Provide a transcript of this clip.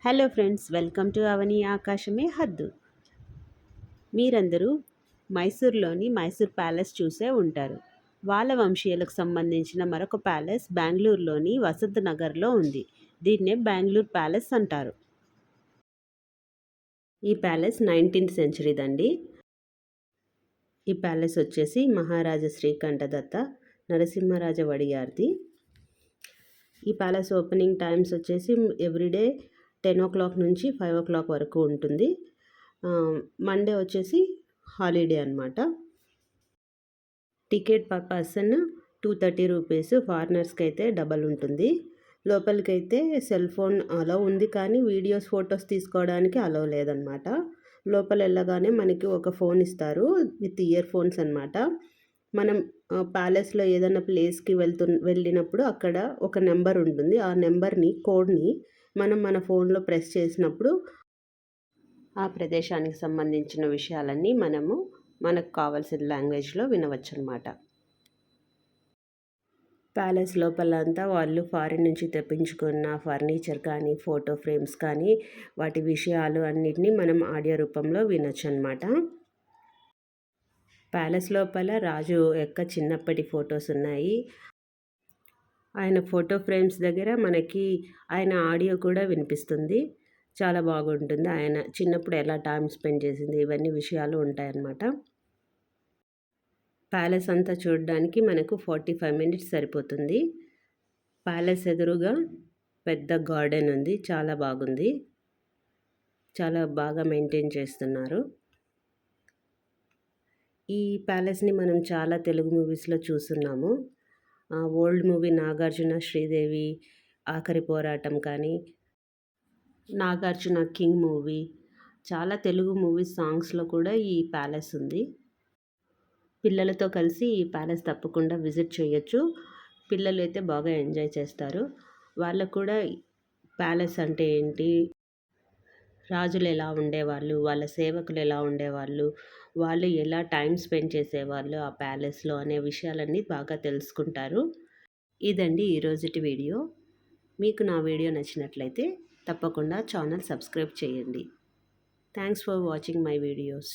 Hello friends, welcome to అవని ఆకాశమే హద్దు. మీరందరూ మైసూర్లోని Mysore palace చూసే ఉంటారు. వాళ్ళ వంశీయులకు సంబంధించిన మరొక ప్యాలెస్ బెంగళూరులోని వసంత్ నగర్లో ఉంది. దీన్నే బెంగళూరు ప్యాలెస్ అంటారు. ఈ ప్యాలెస్ 19th సెంచరీదండి. ఈ ప్యాలెస్ వచ్చేసి మహారాజా శ్రీకంఠదత్త నరసింహరాజ వడియార్ది. ఈ ప్యాలెస్ ఓపెనింగ్ టైమ్స్ వచ్చేసి ఎవ్రీడే 10 o'clock నుంచి 5 o'clock వరకు ఉంటుంది. మండే వచ్చేసి హాలిడే అనమాట. టికెట్ పర్ పర్సన్ 230 రూపీస్, ఫారినర్స్కి అయితే డబల్ ఉంటుంది. లోపలికైతే సెల్ ఫోన్ అలౌ ఉంది, కానీ వీడియోస్ ఫొటోస్ తీసుకోవడానికి అలౌ లేదనమాట. లోపల వెళ్ళగానే మనకి ఒక ఫోన్ ఇస్తారు విత్ ఇయర్ ఫోన్స్ అనమాట. మనం ప్యాలెస్లో ఏదైనా ప్లేస్కి వెళ్ళినప్పుడు అక్కడ ఒక నెంబర్ ఉంటుంది. ఆ నెంబర్ని కోడ్ని మనం మన ఫోన్లో ప్రెస్ చేసినప్పుడు ఆ ప్రదేశానికి సంబంధించిన విషయాలన్నీ మనకు కావాల్సిన లాంగ్వేజ్లో వినవచ్చు అనమాట. ప్యాలెస్ లోపలంతా వాళ్ళు ఫారిన్ నుంచి తెప్పించుకున్న ఫర్నిచర్ కానీ, ఫోటో ఫ్రేమ్స్ కానీ, వాటి విషయాలు అన్నిటినీ మనం ఆడియో రూపంలో వినొచ్చు అనమాట. ప్యాలెస్ లోపల రాజు యొక్క చిన్నప్పటి ఫొటోస్ ఉన్నాయి. ఆయన ఫోటో ఫ్రేమ్స్ దగ్గర మనకి ఆయన ఆడియో కూడా వినిపిస్తుంది. చాలా బాగుంటుంది. ఆయన చిన్నప్పుడు ఎలా టైం స్పెండ్ చేసింది, ఇవన్నీ విషయాలు ఉంటాయన్నమాట. ప్యాలెస్ అంతా చూడడానికి మనకు 45 minutes సరిపోతుంది. ప్యాలెస్ ఎదురుగా పెద్ద గార్డెన్ ఉంది. చాలా బాగుంది. చాలా బాగా మెయింటైన్ చేస్తున్నారు. ఈ ప్యాలెస్ని మనం చాలా తెలుగు మూవీస్లో చూస్తున్నాము. ఓల్డ్ మూవీ నాగార్జున శ్రీదేవి ఆఖరి పోరాటం కానీ, నాగార్జున కింగ్ మూవీ, చాలా తెలుగు మూవీస్ సాంగ్స్లో కూడా ఈ ప్యాలెస్ ఉంది. పిల్లలతో కలిసి ఈ ప్యాలెస్ తప్పకుండా విజిట్ చేయొచ్చు. పిల్లలు అయితే బాగా ఎంజాయ్ చేస్తారు. వాళ్ళకు కూడా ప్యాలెస్ అంటే ఏంటి, రాజులు ఎలా ఉండేవాళ్ళు, వాళ్ళ సేవకులు ఎలా ఉండేవాళ్ళు, వాళ్ళు ఎలా టైం స్పెండ్ చేసేవాళ్ళు ఆ ప్యాలెస్లో అనే విషయాలన్నీ బాగా తెలుసుకుంటారు. ఇదండి ఈరోజుటి వీడియో. మీకు నా వీడియో నచ్చినట్లయితే తప్పకుండా ఛానల్ సబ్స్క్రైబ్ చేయండి. Thanks for watching my videos.